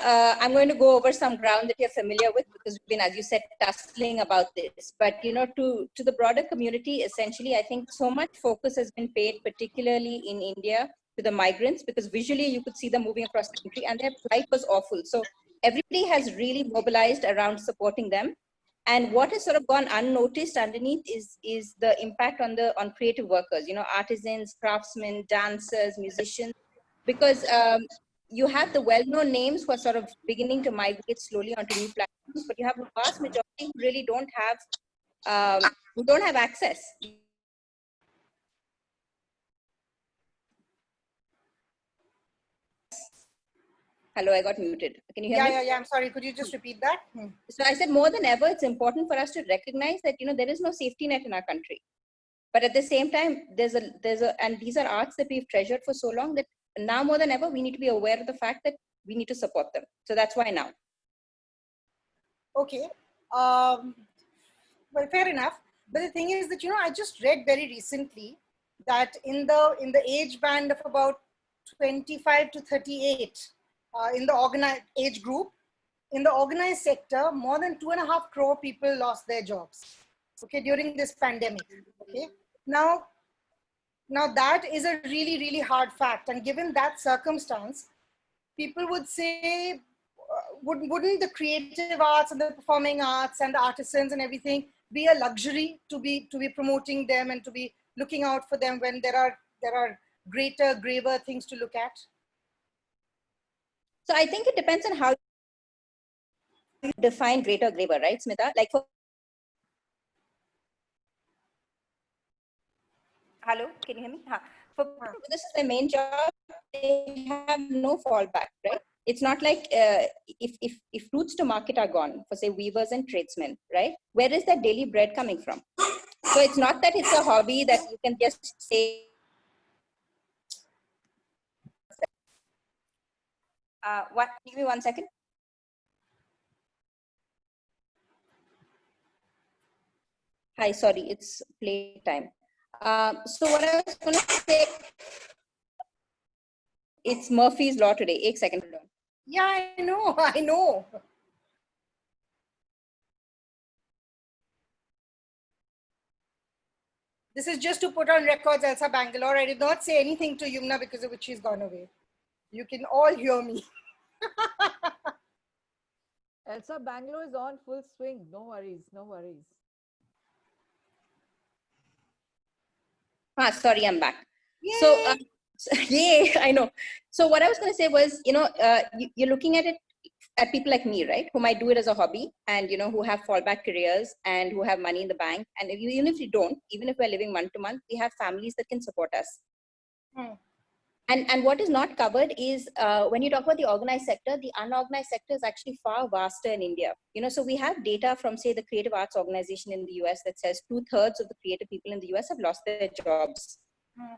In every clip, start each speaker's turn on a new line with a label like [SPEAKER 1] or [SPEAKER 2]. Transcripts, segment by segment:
[SPEAKER 1] I'm going to go over some ground that you're familiar with because we've been, as you said, tussling about this. But, you know, to the broader community, essentially, I think so much focus has been paid, particularly in India, to the migrants, because visually you could see them moving across the country and their plight was awful. So everybody has really mobilized around supporting them. And what has sort of gone unnoticed underneath is the impact on creative workers, you know, artisans, craftsmen, dancers, musicians, because you have the well-known names who are sort of beginning to migrate slowly onto new platforms, but you have a vast majority who really don't have access. Hello, I got muted. Can you hear me?
[SPEAKER 2] Yeah. I'm sorry. Could you just repeat that?
[SPEAKER 1] So I said more than ever, it's important for us to recognize that, you know, there is no safety net in our country. But at the same time, and these are arts that we've treasured for so long that now more than ever, we need to be aware of the fact that we need to support them. So that's why now.
[SPEAKER 2] Okay. Well, fair enough. But the thing is that, you know, I just read very recently that in the age band of about 25 to 38, in the organized age group, in the organized sector, more than 2.5 crore people lost their jobs. Okay, during this pandemic. Okay. Now that is a really, really hard fact. And given that circumstance, people would say, wouldn't the creative arts and the performing arts and the artisans and everything be a luxury to be promoting them and to be looking out for them when there are greater, graver things to look at?
[SPEAKER 1] So I think it depends on how you define greater, graver, right, Smita? Like hello, can you hear me? For this is their main job, they have no fallback, right? It's not like if routes to market are gone for, say, weavers and tradesmen, right? Where is their daily bread coming from? So it's not that it's a hobby that you can just say. Give me 1 second. Hi, sorry, it's playtime. So what I was going to say, it's Murphy's Law today. 1 second.
[SPEAKER 2] Yeah, I know. This is just to put on records, ELSA Bangalore. I did not say anything to Yumna because of which she's gone away. You can all hear me.
[SPEAKER 3] ELSA Bangalore is on full swing. No worries, no worries.
[SPEAKER 1] Sorry, I'm back.
[SPEAKER 2] Yay!
[SPEAKER 1] Yay, I know. So what I was going to say was, you know, you're looking at it at people like me, right, who might do it as a hobby and, you know, who have fallback careers and who have money in the bank. And even if you don't, even if we're living month to month, we have families that can support us. And what is not covered is when you talk about the organized sector, the unorganized sector is actually far vaster in India. You know, so we have data from, say, the Creative Arts Organization in the US that says 2/3 of the creative people in the US have lost their jobs,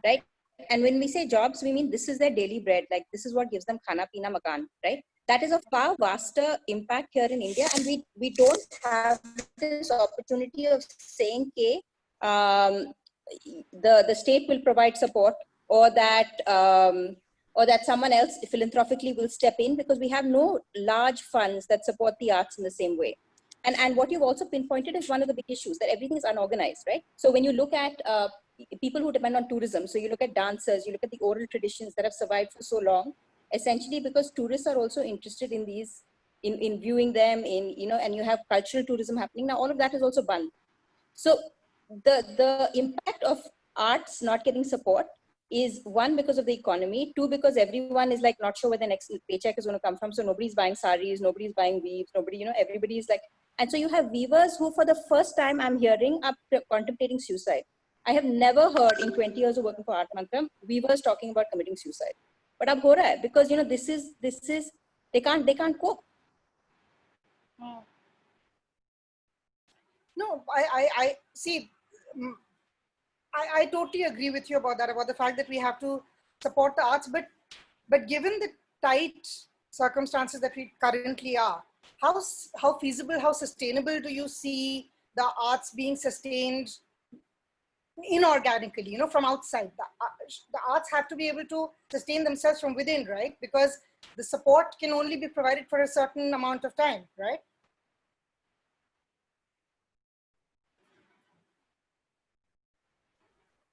[SPEAKER 1] right? And when we say jobs, we mean this is their daily bread. Like this is what gives them khana, pina, makan, right? That is a far vaster impact here in India. And we don't have this opportunity of saying, okay, the state will provide support, or that someone else philanthropically will step in, because we have no large funds that support the arts in the same way. And what you've also pinpointed is one of the big issues, that everything is unorganized, right? So when you look at people who depend on tourism, so you look at dancers, you look at the oral traditions that have survived for so long, essentially because tourists are also interested in these, in viewing them, you know, and you have cultural tourism happening. Now all of that is also banned. So the impact of arts not getting support is, one, because of the economy, two, because everyone is like not sure where the next paycheck is going to come from. So nobody's buying saris, nobody's buying weaves, nobody, you know, everybody's like, and so you have weavers who for the first time I'm hearing are contemplating suicide. I have never heard in 20 years of working for Art Mantram, weavers talking about committing suicide. But ab ho raha hai, because, you know, this is, they can't cope.
[SPEAKER 2] No, I see. I totally agree with you about that, about the fact that we have to support the arts, but given the tight circumstances that we currently are, how feasible, how sustainable do you see the arts being sustained inorganically, you know, from outside? The arts have to be able to sustain themselves from within, right? Because the support can only be provided for a certain amount of time, right?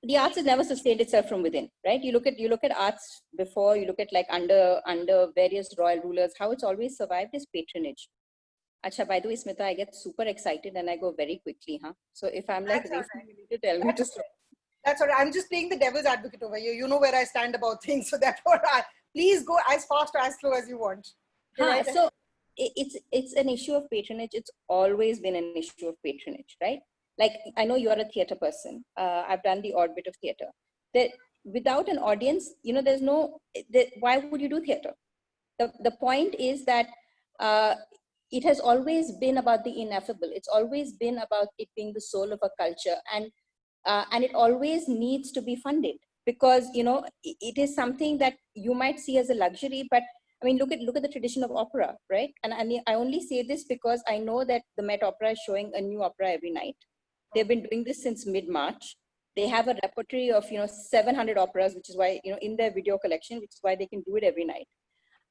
[SPEAKER 1] The arts has never sustained itself from within, right? You look at arts before, you look at like under various royal rulers, how it's always survived is patronage. Acha, by the way, Smita, I get super excited and I go very quickly, huh? So if I'm like racing, you need to tell me to stop.
[SPEAKER 2] That's all right. I'm just playing the devil's advocate over here. You know where I stand about things, so therefore, please go as fast or as slow as you want.
[SPEAKER 1] Right? So it's an issue of patronage. It's always been an issue of patronage, right? Like, I know you're a theater person. I've done the odd bit of theater. That without an audience, you know, there's no. Why would you do theater? The point is that it has always been about the ineffable. It's always been about it being the soul of a culture, and it always needs to be funded, because, you know, it is something that you might see as a luxury, but I mean, look at the tradition of opera, right? And I only say this because I know that the Met Opera is showing a new opera every night. They've been doing this since mid-March. They have a repertory of, 700 operas, which is why, in their video collection, which is why they can do it every night.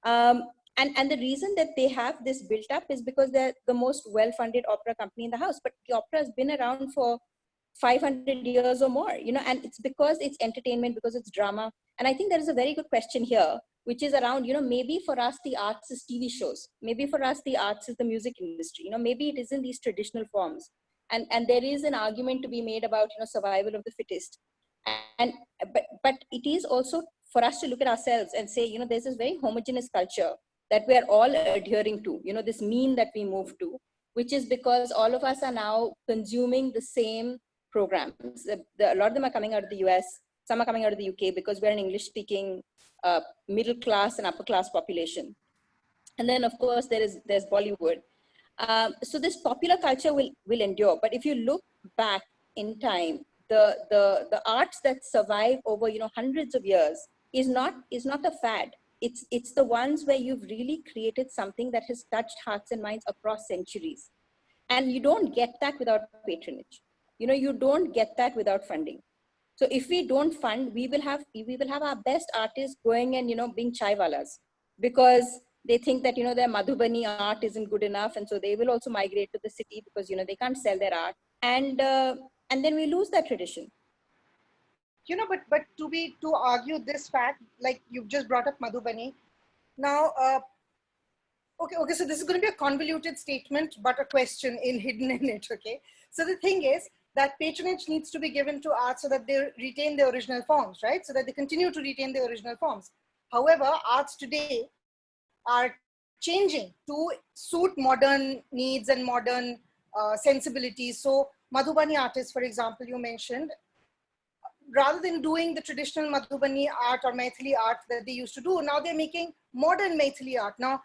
[SPEAKER 1] And the reason that they have this built up is because they're the most well-funded opera company in the house. But the opera has been around for 500 years or more, and it's because it's entertainment, because it's drama. And I think there is a very good question here, which is around, maybe for us, the arts is TV shows. Maybe for us, the arts is the music industry. Maybe it is in these traditional forms. And there is an argument to be made about, survival of the fittest. But it is also for us to look at ourselves and say, there's this very homogeneous culture that we're all adhering to, this mean that we move to, which is because all of us are now consuming the same programs. A lot of them are coming out of the US, some are coming out of the UK, because we're an English-speaking middle class and upper class population. And then, of course, there's Bollywood. So this popular culture will endure. But if you look back in time, the arts that survive over hundreds of years is not a fad. It's the ones where you've really created something that has touched hearts and minds across centuries. And you don't get that without patronage. You don't get that without funding. So if we don't fund, we will have our best artists going and being chaiwalas, because they think that their Madhubani art isn't good enough, and so they will also migrate to the city because they can't sell their art, and then we lose that tradition.
[SPEAKER 2] But to argue this fact, like you've just brought up Madhubani. Now, okay, so this is going to be a convoluted statement, but a question hidden in it, okay? So the thing is that patronage needs to be given to arts so that they retain their original forms, right? So that they continue to retain their original forms. However, arts today are changing to suit modern needs and modern sensibilities. So Madhubani artists, for example, you mentioned, rather than doing the traditional Madhubani art or Maithili art that they used to do, now they're making modern Maithili art. Now,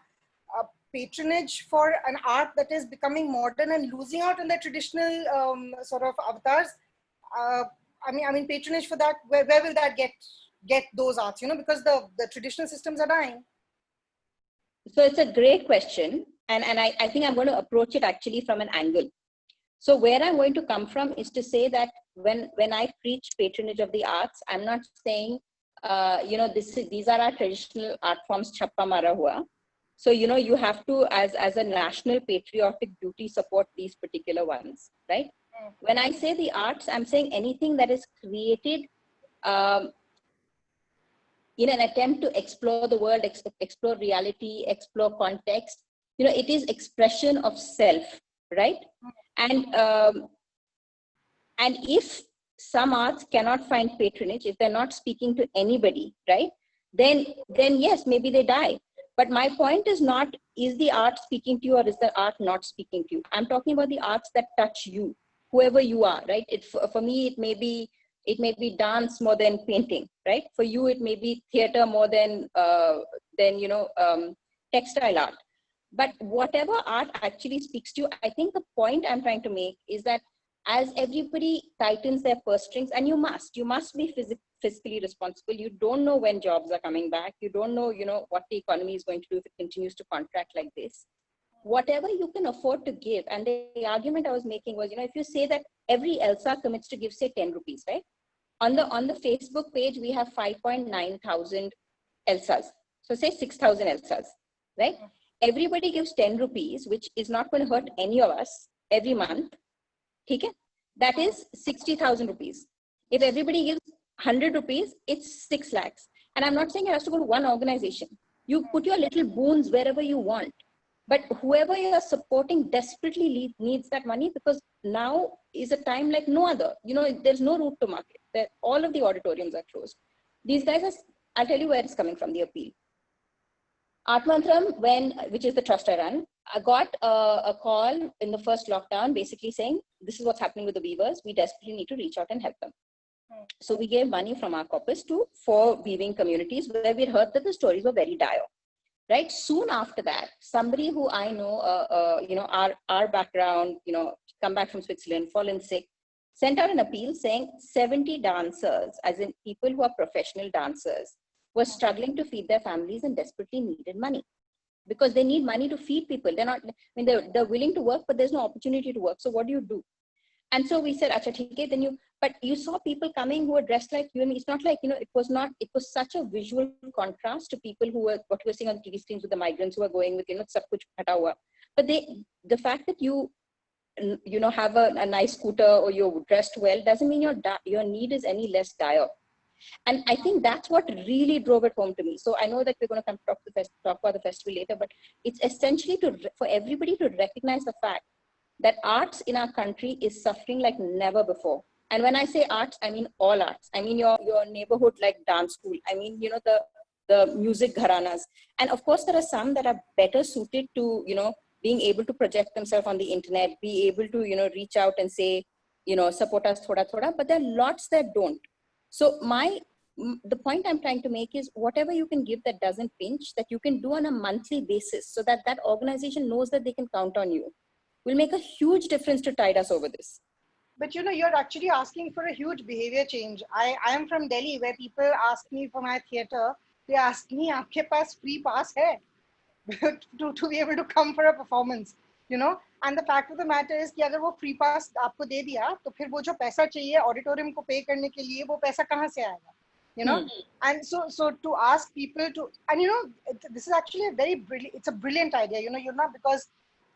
[SPEAKER 2] patronage for an art that is becoming modern and losing out on their traditional sort of avatars. I mean, patronage for that, where will that get those arts? Because the traditional systems are dying.
[SPEAKER 1] So it's a great question, and I think I'm going to approach it actually from an angle. So where I'm going to come from is to say that when I preach patronage of the arts, I'm not saying these are our traditional art forms, chappa mara hua. So you have to, as a national patriotic duty, support these particular ones, right? When I say the arts, I'm saying anything that is created in an attempt to explore the world, explore reality, explore context. It is expression of self, right? And if some arts cannot find patronage, if they're not speaking to anybody, right, then yes, maybe they die. But my point is not, is the art speaking to you or is the art not speaking to you? I'm talking about the arts that touch you, whoever you are, right? For me, it may be dance more than painting, right? For you, it may be theater more than textile art. But whatever art actually speaks to you, I think the point I'm trying to make is that as everybody tightens their purse strings, and you must be fiscally responsible. You don't know when jobs are coming back. You don't know, what the economy is going to do if it continues to contract like this. Whatever you can afford to give, and the argument I was making was, if you say that every ELSA commits to give, say, 10 rupees, right? On the Facebook page, we have 5.9 thousand ELSAs. So say 6,000 ELSAs, right? Everybody gives 10 rupees, which is not going to hurt any of us every month. Okay? That is 60,000 rupees. If everybody gives 100 rupees, it's 6 lakhs. And I'm not saying it has to go to one organization. You put your little boons wherever you want. But whoever you are supporting desperately needs that money, because now is a time like no other. You know, there's no route to market. All of the auditoriums are closed. These guys are, I'll tell you where it's coming from, the appeal. Atmantram, which is the trust I run, I got a call in the first lockdown basically saying, this is what's happening with the weavers. We desperately need to reach out and help them. So we gave money from our corpus to 4 weaving communities where we heard that the stories were very dire. Right? Soon after that, somebody who I know, you know, our background, you know, come back from Switzerland, fallen sick, sent out an appeal saying 70 dancers, as in people who are professional dancers, were struggling to feed their families and desperately needed money, because they need money to feed people. They're not, I mean, they're willing to work, but there's no opportunity to work. So what do you do? And so we said, Acha, okay, then but you saw people coming who were dressed like you and me. It's not like, you know, it was such a visual contrast to people who were, what we were seeing on TV screens with the migrants who are going with, you know, sab kuch hata hua. But the fact that you know, have a nice scooter or you're dressed well doesn't mean your need is any less dire. And I think that's what really drove it home to me. So I know that we're going to come talk about the festival later, but it's essentially for everybody to recognize the fact that arts in our country is suffering like never before. And when I say arts, I mean all arts. I mean your neighborhood like dance school. I mean, you know, the music gharanas. And of course, there are some that are better suited to, you know, being able to project themselves on the internet, be able to, you know, reach out and say, you know, support us thoda thoda, but there are lots that don't. So the point I'm trying to make is whatever you can give that doesn't pinch, that you can do on a monthly basis so that that organization knows that they can count on you, will make a huge difference to tide us over this.
[SPEAKER 2] But you know, you're actually asking for a huge behavior change. I am from Delhi, where people ask me for my theater. They ask me, "Aapke paas free pass hai?" to be able to come for a performance, you know. And the fact of the matter is कि अगर वो free pass आपको दे दिया, तो फिर वो जो पैसा चाहिए auditorium को pay करने के लिए, वो पैसा कहाँ से आएगा? You know. And so to ask people to, and you know, this is actually it's a brilliant idea, you know, Yumna, because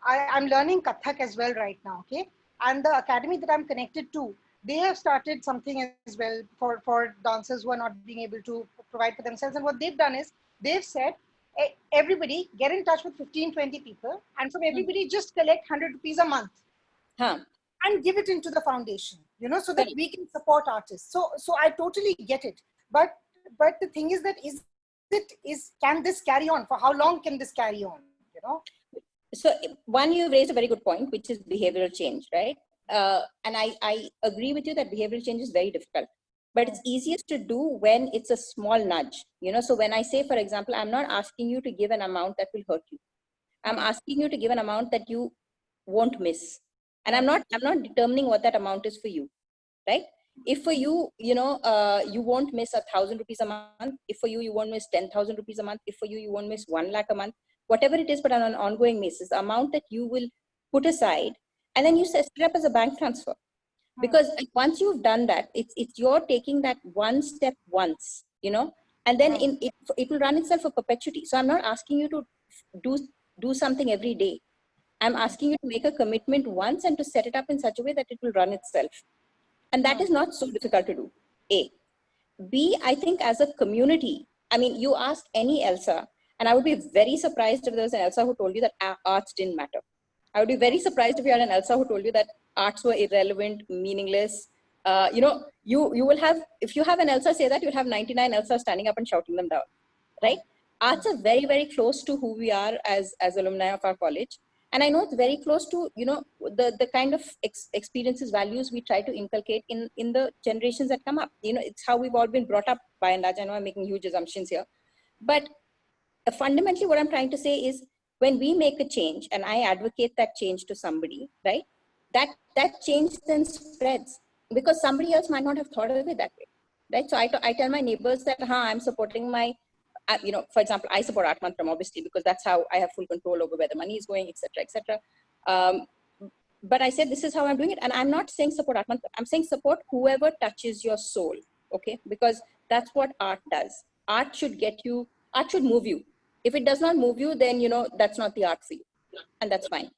[SPEAKER 2] I'm learning Kathak as well right now, okay? And the academy that I'm connected to, they have started something as well for dancers who are not being able to provide for themselves. And what they've done is, they've said, hey, everybody get in touch with 15, 20 people, and from everybody just collect 100 rupees a month. And give it into the foundation, you know, so that we can support artists. So I totally get it. But the thing is that can this carry on? For how long can this carry on, you know?
[SPEAKER 1] So one, you raised a very good point, which is behavioral change, right? And I agree with you that behavioral change is very difficult, but it's easiest to do when it's a small nudge, you know? So when I say, for example, I'm not asking you to give an amount that will hurt you. I'm asking you to give an amount that you won't miss. And I'm not determining what that amount is for you, right? If for you, you know, you won't miss 1,000 rupees a month. If for you, you won't miss 10,000 rupees a month. If for you, you won't miss 1 lakh a month. Whatever it is, but on an ongoing basis, the amount that you will put aside, and then you set it up as a bank transfer. Because once you've done that, it's you're taking that one step once, you know, and then it will run itself for perpetuity. So I'm not asking you to do something every day. I'm asking you to make a commitment once and to set it up in such a way that it will run itself. And that is not so difficult to do, A. B, I think as a community, I mean, you ask any ELSA, and I would be very surprised if there was an ELSA who told you that arts didn't matter. I would be very surprised if you had an ELSA who told you that arts were irrelevant, meaningless. You know, you will have, if you have an ELSA say that, you'll have 99 ELSA standing up and shouting them down, right? Arts are very, very close to who we are as alumni of our college. And I know it's very close to, you know, the kind of experiences, values we try to inculcate in the generations that come up. You know, it's how we've all been brought up by and large. I know I'm making huge assumptions here. But fundamentally, what I'm trying to say is, when we make a change and I advocate that change to somebody, right, that change then spreads because somebody else might not have thought of it that way, right? So I tell my neighbors that, I'm supporting my, you know, for example, I support Art Mantram, obviously, because that's how I have full control over where the money is going, etc., etc. But I said, this is how I'm doing it. And I'm not saying support Art Mantram. I'm saying support whoever touches your soul, okay? Because that's what art does. Art art should move you. If it does not move you, then, you know, that's not the art for you. And that's fine.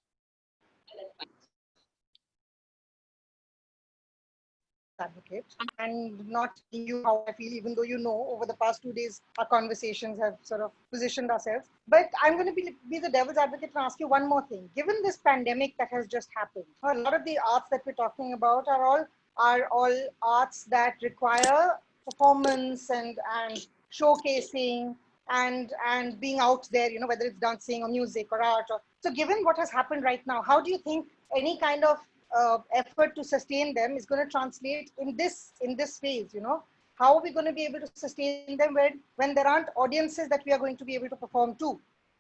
[SPEAKER 2] Advocate and not telling you how I feel, even though you know over the past 2 days our conversations have sort of positioned ourselves. But I'm going to be the devil's advocate and ask you one more thing. Given this pandemic that has just happened, a lot of the arts that we're talking about are all arts that require performance and showcasing and being out there, you know, whether it's dancing or music or art. So given what has happened right now, how do you think any kind of effort to sustain them is going to translate in this phase? You know, how are we going to be able to sustain them when there aren't audiences that we are going to be able to perform to?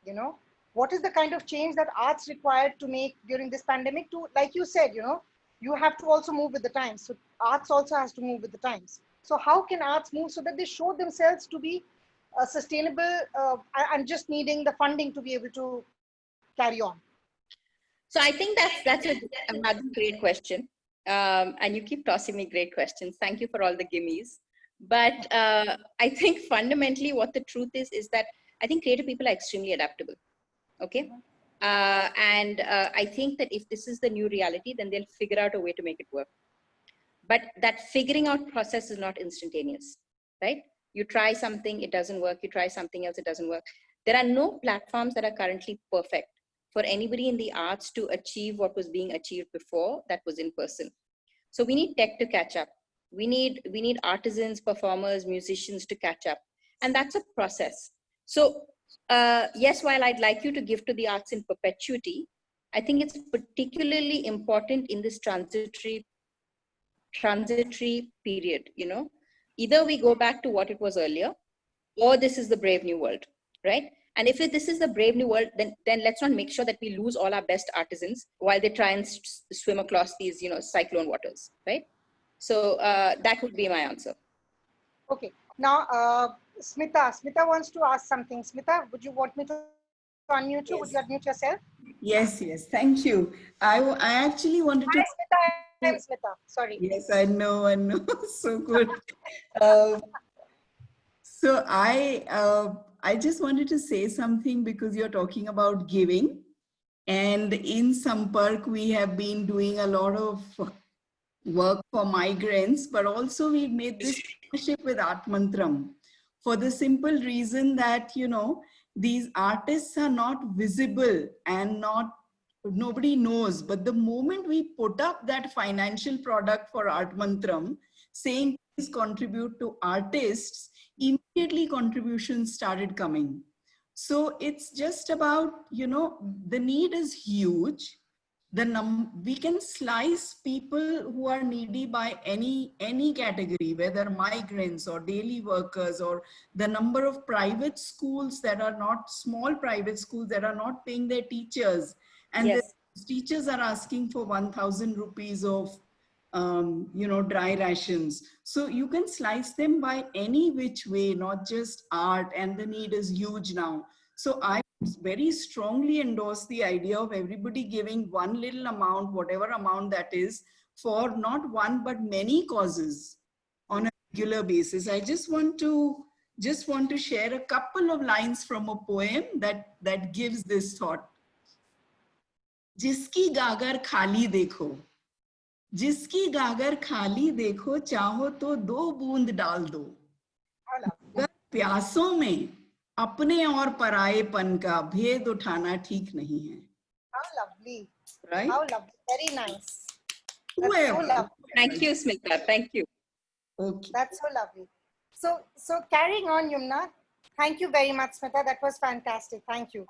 [SPEAKER 2] You know, what is the kind of change that arts required to make during this pandemic? To, like you said, you know, you have to also move with the times. So arts also has to move with the times. So how can arts move so that they show themselves to be sustainable and just needing the funding to be able to carry on?
[SPEAKER 1] So I think that's another great question. And you keep tossing me great questions. Thank you for all the gimmies. But I think fundamentally what the truth is that I think creative people are extremely adaptable. Okay. And I think that if this is the new reality, then they'll figure out a way to make it work. But that figuring out process is not instantaneous, right? You try something, it doesn't work. You try something else, it doesn't work. There are no platforms that are currently perfect for anybody in the arts to achieve what was being achieved before that was in person. So we need tech to catch up. We need artisans, performers, musicians to catch up. And that's a process. So yes, while I'd like you to give to the arts in perpetuity, I think it's particularly important in this transitory period, you know. Either we go back to what it was earlier, or this is the brave new world, right? And if this is the brave new world, then let's not make sure that we lose all our best artisans while they try and swim across these, you know, cyclone waters, right? So that would be my answer.
[SPEAKER 2] Okay. Now, Smita wants to ask something. Smita, would you want me to unmute you? Yes. Would you unmute yourself?
[SPEAKER 4] Yes, thank you. I actually wanted to...
[SPEAKER 2] Hi, Smita. I'm Smita. Sorry.
[SPEAKER 4] Yes, I know. So good. So I just wanted to say something because you're talking about giving. And in Sampark, we have been doing a lot of work for migrants, but also we've made this partnership with Art Mantram for the simple reason that, you know, these artists are not visible and nobody knows. But the moment we put up that financial product for Art Mantram, saying please contribute to artists, immediately contributions started coming. So it's just about, you know, the need is huge. We can slice people who are needy by any category, whether migrants or daily workers, or the number of private schools that are not small private schools that are not paying their teachers. And yes, the teachers are asking for 1,000 rupees of, you know, dry rations. So you can slice them by any which way, not just art, and the need is huge now. So I very strongly endorse the idea of everybody giving one little amount, whatever amount that is, for not one but many causes on a regular basis. I just want to share a couple of lines from a poem that gives this thought. जिसकी गागर खाली देखो, जिसकी गागर खाली देखो, चाहो तो 2 बूंद डाल दो, अगर प्यासों में अपने और परायेपन का भेद उठाना ठीक नहीं है.
[SPEAKER 2] How lovely.
[SPEAKER 4] Right?
[SPEAKER 2] How lovely. Very nice. That's so lovely.
[SPEAKER 1] Thank you, Smita. Thank you.
[SPEAKER 2] Okay. That's so lovely. So carrying on, Yumna. Thank you very much, Smita. That was fantastic. Thank you.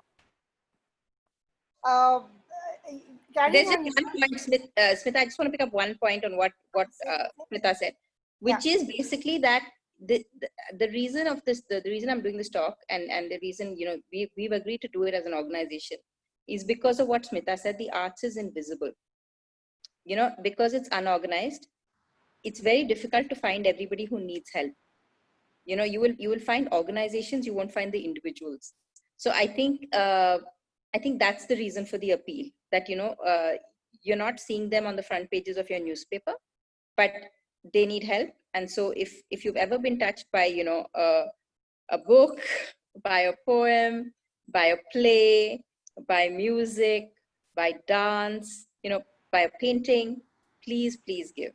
[SPEAKER 1] There's just one point, Smita, I just want to pick up one point on what Smita said, which is basically that the reason of this, the reason I'm doing this talk, and the reason, you know, we've agreed to do it as an organization is because of what Smita said. The arts is invisible, you know, because it's unorganized. It's very difficult to find everybody who needs help. You know, you will find organizations, you won't find the individuals. So I think that's the reason for the appeal, that, you know, you're not seeing them on the front pages of your newspaper, but they need help. And so if you've ever been touched by, you know, a book by a poem, by a play, by music, by dance, by a painting, please, please give.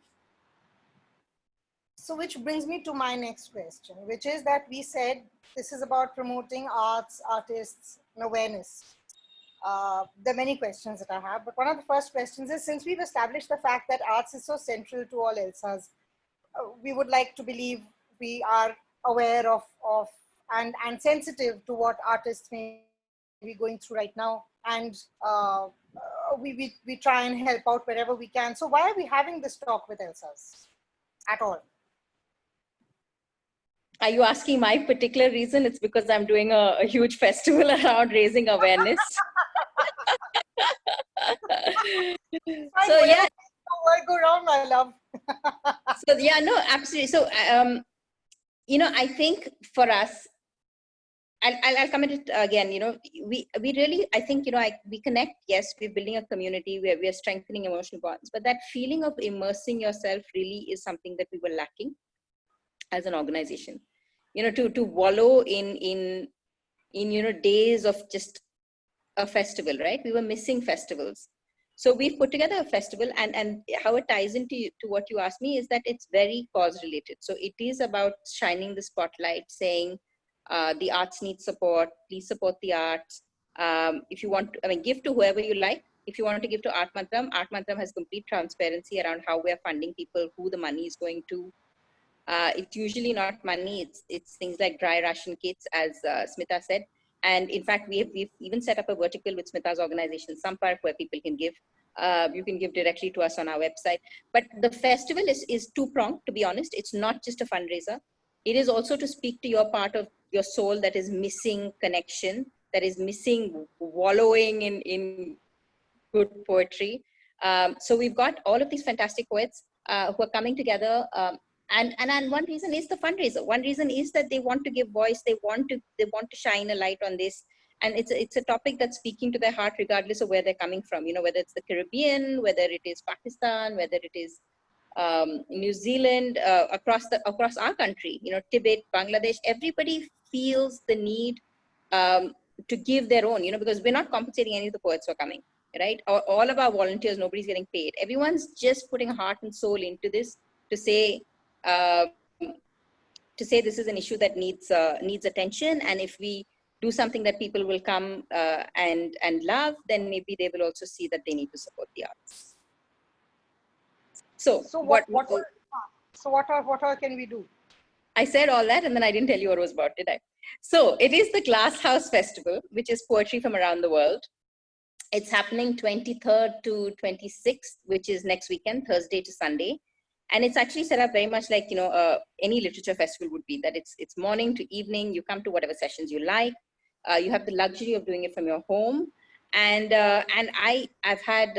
[SPEAKER 2] So which brings me to my next question, which is that we said this is about promoting arts, artists, and awareness. There are many questions that I have, but one of the first questions is, since we've established the fact that arts is so central to all ELSAs, we would like to believe we are aware of and sensitive to what artists may be going through right now, and we try and help out wherever we can. So why are we having this talk with ELSAs at all?
[SPEAKER 1] Are you asking my particular reason? It's because I'm doing a huge festival around raising awareness. So yeah,
[SPEAKER 2] go around, my love.
[SPEAKER 1] So yeah, no, absolutely. So I think for us, I'll come at it again. We really, I think, we connect. Yes, we're building a community where we are strengthening emotional bonds, but that feeling of immersing yourself really is something that we were lacking as an organization. To wallow in days of just a festival, right? We were missing festivals. So we've put together a festival, and how it ties into to what you asked me is that it's very cause related. So it is about shining the spotlight, saying the arts need support. Please support the arts. If you want to, give to whoever you like. If you want to give to Art Mantram has complete transparency around how we're funding people, who the money is going to. It's usually not money. It's things like dry ration kits, as Smita said. And in fact, we've even set up a vertical with Smita's organization, Sampark, where people can give. You can give directly to us on our website. But the festival is two-pronged, to be honest. It's not just a fundraiser. It is also to speak to your part of your soul that is missing connection, that is missing wallowing in good poetry. So we've got all of these fantastic poets who are coming together. And one reason is the fundraiser. One reason is that they want to give voice. They want to shine a light on this, and it's a topic that's speaking to their heart, regardless of where they're coming from. Whether it's the Caribbean, whether it is Pakistan, whether it is New Zealand, across our country. Tibet, Bangladesh. Everybody feels the need to give their own. Because we're not compensating any of the poets who are coming, right? All of our volunteers, nobody's getting paid. Everyone's just putting heart and soul into this to say this is an issue that needs attention, and if we do something that people will come and love, then maybe they will also see that they need to support the arts. So what
[SPEAKER 2] can we do?
[SPEAKER 1] I said all that, and then I didn't tell you what it was about, did I? So it is the Glass House Festival, which is poetry from around the world. It's happening 23rd to 26th, which is next weekend, Thursday to Sunday. And it's actually set up very much like, any literature festival would be, that it's morning to evening. You come to whatever sessions you like. You have the luxury of doing it from your home. And I've had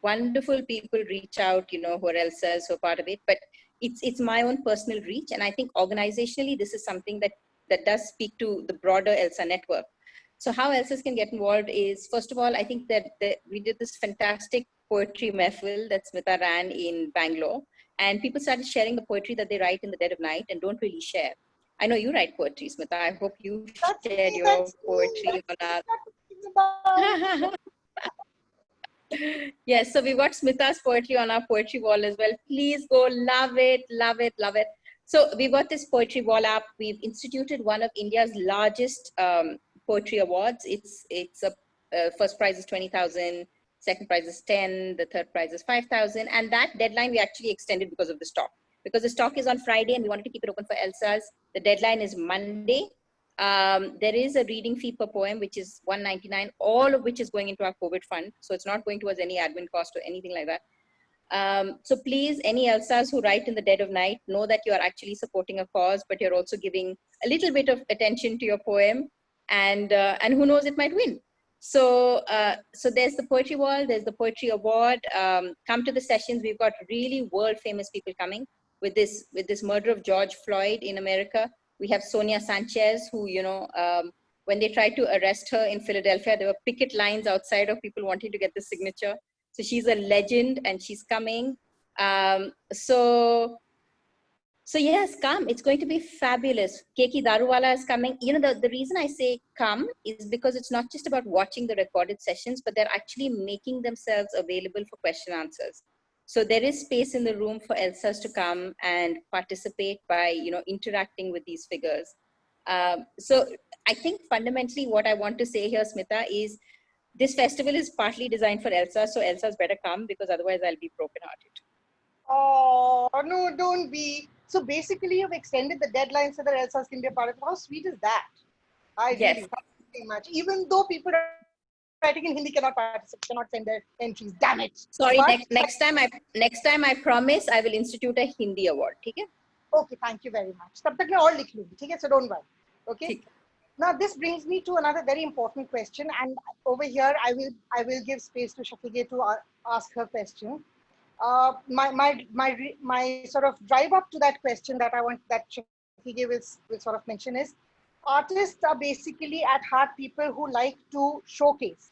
[SPEAKER 1] wonderful people reach out, who are ELSAs, who are part of it. But it's my own personal reach. And I think organizationally, this is something that does speak to the broader ELSA network. So how ELSAs can get involved is, first of all, I think that we did this fantastic poetry mehfil that Smita ran in Bangalore, and people started sharing the poetry that they write in the dead of night and don't really share. I know you write poetry, Smita. I hope you shared your poetry on our... Yes, so we've got Smita's poetry on our poetry wall as well. Please go, love it, love it, love it. So we've got this poetry wall up. We've instituted one of India's largest poetry awards. It's a first prize is 20,000. Second prize is 10, the third prize is 5,000. And that deadline we actually extended because of the stock. Because the stock is on Friday and we wanted to keep it open for ELSAs. The deadline is Monday. There is a reading fee per poem, which is $199, all of which is going into our COVID fund. So it's not going towards any admin cost or anything like that. So please, any ELSAs who write in the dead of night, know that you are actually supporting a cause, but you're also giving a little bit of attention to your poem. And who knows, it might win. So there's the poetry wall, there's the poetry award. Come to the sessions. We've got really world famous people coming with this murder of George Floyd in America. We have Sonia Sanchez, who, when they tried to arrest her in Philadelphia, there were picket lines outside of people wanting to get the signature. So she's a legend and she's coming. So So yes, come. It's going to be fabulous. Keki Daruwala is coming. You know, the reason I say come is because it's not just about watching the recorded sessions, but they're actually making themselves available for question answers. So there is space in the room for ELSAs to come and participate by, you know, interacting with these figures. So I think fundamentally what I want to say here, Smita, is this festival is partly designed for ELSA, so ELSAs better come because otherwise I'll be brokenhearted.
[SPEAKER 2] Oh, no, don't be. So basically, you've extended the deadline so that ELSAs can be a part of it. How sweet is that? I
[SPEAKER 1] Yes.
[SPEAKER 2] really thank you very much. Even though people writing in Hindi cannot participate, cannot send their entries. Damn it.
[SPEAKER 1] Sorry,
[SPEAKER 2] But,
[SPEAKER 1] next time I promise I will institute a Hindi award. Okay?
[SPEAKER 2] okay, thank you very much. तब तक मैं और लिख लूँगी, ठीक है? So don't worry. Okay. Now this brings me to another very important question, and over here I will give space to Shafiqah to ask her question. My sort of drive up to that question that I want that Shafiqah will sort of mention is, artists are basically at heart people who like to showcase.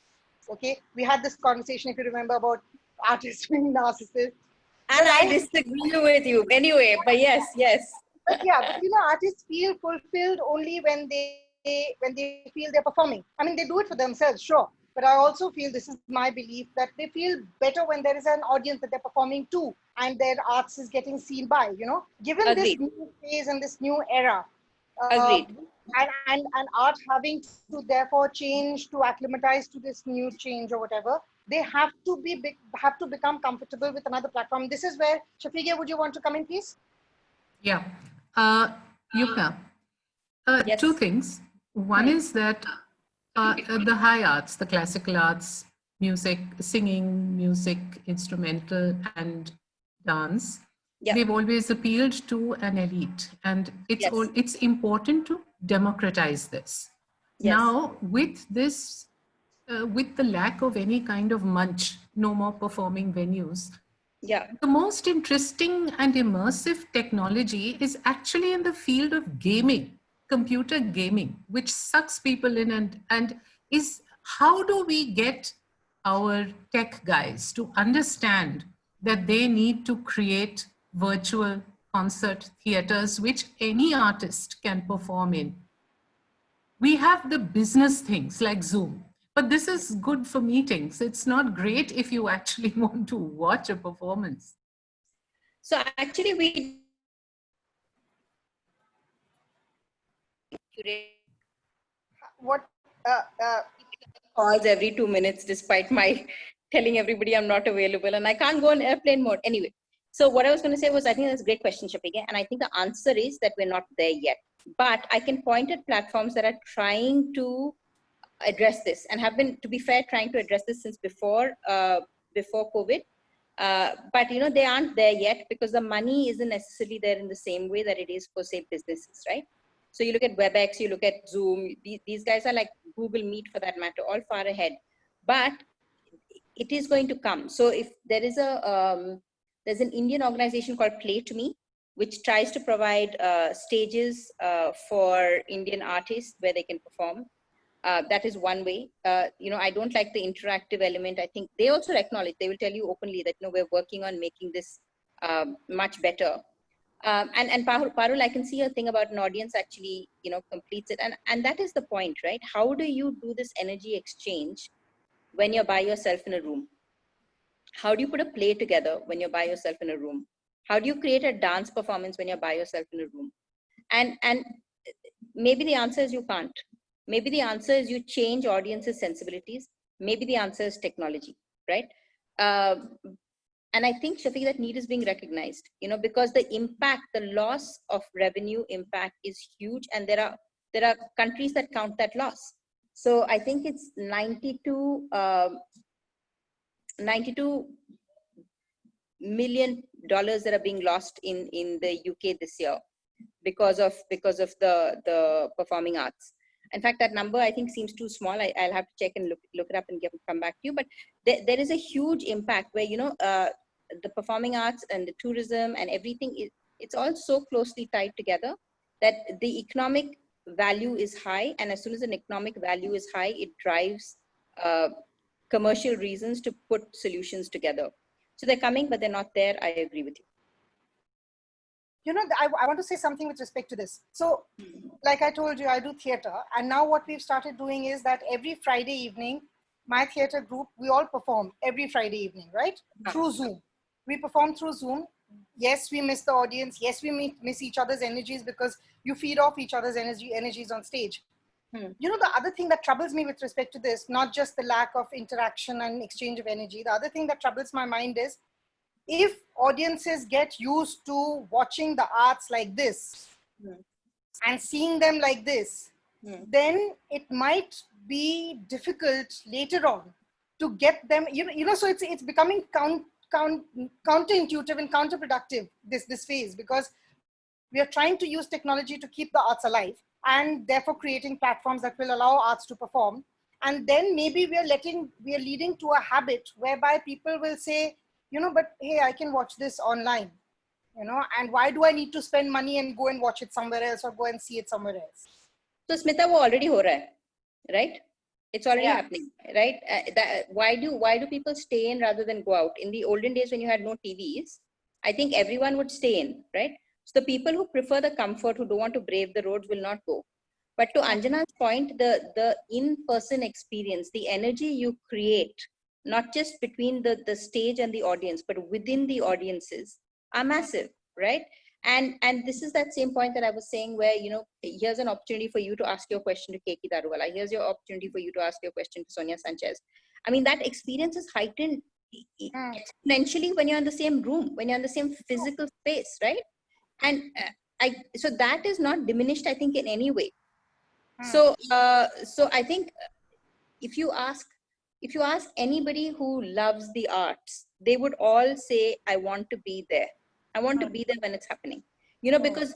[SPEAKER 2] Okay, we had this conversation, if you remember, about artists being narcissists.
[SPEAKER 1] And I disagree with you anyway, but yes.
[SPEAKER 2] But yeah, but you know, artists feel fulfilled only when they feel they're performing. I mean, they do it for themselves, sure. But I also feel, this is my belief, that they feel better when there is an audience that they're performing to and their arts is getting seen by, you know. Given
[SPEAKER 1] Agreed.
[SPEAKER 2] this new phase and this new era,
[SPEAKER 1] Agreed.
[SPEAKER 2] and art having to therefore change to acclimatize to this new change or whatever, they have to become comfortable with another platform. This is where, Shafiqah, would you want to come in, please?
[SPEAKER 5] Yeah. Yumna,
[SPEAKER 1] Yes.
[SPEAKER 5] two things. One is that the high arts, the classical arts, music, singing, music, instrumental, and dance, they've always appealed to an elite, and it's important to democratize this.
[SPEAKER 1] Yes.
[SPEAKER 5] Now, with this, with the lack of any kind of munch, no more performing venues.
[SPEAKER 1] Yeah.
[SPEAKER 5] The most interesting and immersive technology is actually in the field of gaming, computer gaming, which sucks people in and is how do we get our tech guys to understand that they need to create virtual concert theaters, which any artist can perform in. We have the business things like Zoom, but this is good for meetings. It's not great if you actually want to watch a performance.
[SPEAKER 1] So actually we
[SPEAKER 2] What
[SPEAKER 1] calls every 2 minutes despite my telling everybody I'm not available and I can't go on airplane mode. Anyway, so what I was going to say was, I think that's a great question, Shafiqah, and I think the answer is that we're not there yet. But I can point at platforms that are trying to address this and have been, to be fair, trying to address this since before COVID. But you know, they aren't there yet because the money isn't necessarily there in the same way that it is for, say, businesses, right? So you look at WebEx, you look at Zoom, these guys are like Google Meet for that matter, all far ahead. But it is going to come. So if there is there's an Indian organization called Play to Me, which tries to provide stages for Indian artists where they can perform. That is one way. You know, I don't like the interactive element. I think they also acknowledge, they will tell you openly that, you know, we're working on making this much better. And Parul, I can see a thing about an audience actually, you know, completes it. And that is the point, right? How do you do this energy exchange when you're by yourself in a room? How do you put a play together when you're by yourself in a room? How do you create a dance performance when you're by yourself in a room? And maybe the answer is you can't. Maybe the answer is you change audiences' sensibilities. Maybe the answer is technology, right? And I think, Shafiq, that need is being recognized, you know, because the impact, the loss of revenue impact is huge. And there are countries that count that loss. So I think it's $92 million that are being lost in the UK this year because of the performing arts. In fact, that number I think seems too small. I'll have to check and look it up and come back to you. But there is a huge impact where, you know, the performing arts and the tourism and everything, it's all so closely tied together that the economic value is high. And as soon as an economic value is high, it drives commercial reasons to put solutions together. So they're coming, but they're not there. I agree with you.
[SPEAKER 2] you know, I want to say something with respect to this. So, like I told you, I do theater. And now what we've started doing is that every Friday evening, my theater group, we all perform every Friday evening, right? Through Zoom. We perform through Zoom. Yes, we miss the audience. Yes, we miss each other's energies because you feed off each other's energies on stage. You know, the other thing that troubles me with respect to this, not just the lack of interaction and exchange of energy, the other thing that troubles my mind is if audiences get used to watching the arts like this and seeing them like this, then it might be difficult later on to get them, you know, so it's becoming counterintuitive and counterproductive, this phase, because we are trying to use technology to keep the arts alive and therefore creating platforms that will allow arts to perform. And then maybe we are leading to a habit whereby people will say, you know, but hey, I can watch this online, you know, and why do I need to spend money and go and watch it somewhere else or go and see it somewhere else?
[SPEAKER 1] So Smita, wo already ho raha hai, right? It's already happening, right? Why do people stay in rather than go out? In the olden days when you had no TVs, I think everyone would stay in, right? So the people who prefer the comfort, who don't want to brave the roads, will not go. But to Anjana's point, the in-person experience, the energy you create, not just between the stage and the audience, but within the audiences, are massive, right? And this is that same point that I was saying where, you know, here's an opportunity for you to ask your question to Keki Daruwala. Here's your opportunity for you to ask your question to Sonia Sanchez. I mean, that experience is heightened exponentially when you're in the same room, when you're in the same physical space, right? And so that is not diminished, I think, in any way. So I think if you ask anybody who loves the arts, they would all say, I want to be there. I want to be there when it's happening. You know, because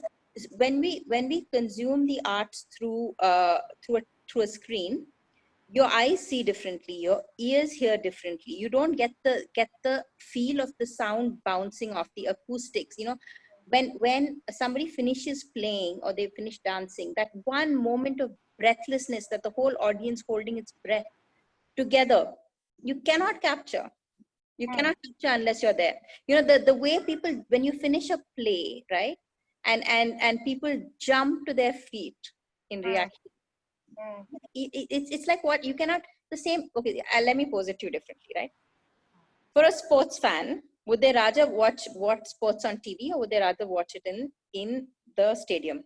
[SPEAKER 1] when we consume the arts through a screen, your eyes see differently, your ears hear differently. You don't get the feel of the sound bouncing off the acoustics. You know, when somebody finishes playing or they finish dancing, that one moment of breathlessness that the whole audience holding its breath together, you cannot capture. You cannot capture unless you're there. You know, the way people, when you finish a play, right? And people jump to their feet in reaction. It's like what you cannot, the same, okay, let me pose it to you differently, right? For a sports fan, would they rather watch sports on TV or would they rather watch it in the stadium?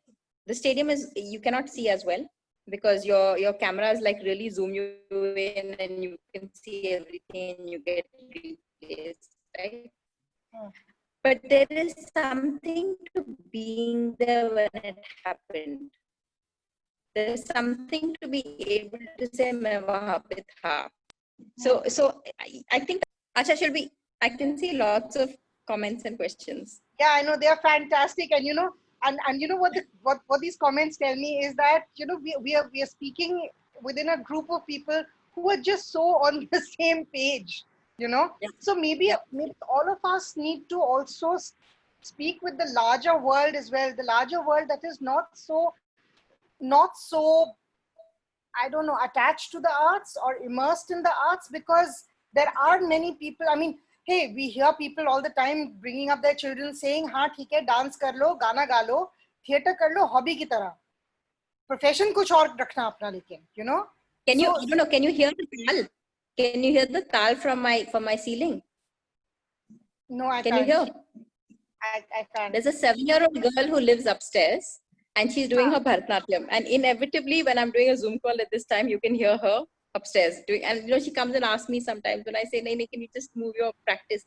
[SPEAKER 1] The stadium is, you cannot see as well because your cameras like really zoom you in and you can see everything and you get replays, right? But there is something to being there when it happened. There is something to be able to say, "Main wahan pe tha." So I think, Acha, I can see lots of comments and questions.
[SPEAKER 2] Yeah, I know, they are fantastic. And, you know, and you know what these comments tell me is that, you know, we are speaking within a group of people who are just so on the same page, you know. So maybe all of us need to also speak with the larger world as well, the larger world that is not so I don't know, attached to the arts or immersed in the arts, because there are many people. I mean, hey, we hear people all the time bringing up their children saying, "Haan, theek hai, dance kar lo, gana ga lo, theater kar lo, hobby ki tarah. Profession kuch aur rakhna apna, lekin, you know."
[SPEAKER 1] Can you hear the tal? Can you hear the tal from my ceiling?
[SPEAKER 2] No, I
[SPEAKER 1] can't.
[SPEAKER 2] Can
[SPEAKER 1] You hear?
[SPEAKER 2] I can't.
[SPEAKER 1] There's a 7-year-old girl who lives upstairs and she's doing her Bharatanatyam. And inevitably, when I'm doing a Zoom call at this time, you can hear her upstairs doing, and you know, she comes and asks me sometimes when I say, "Nahi, can you just move your practice?"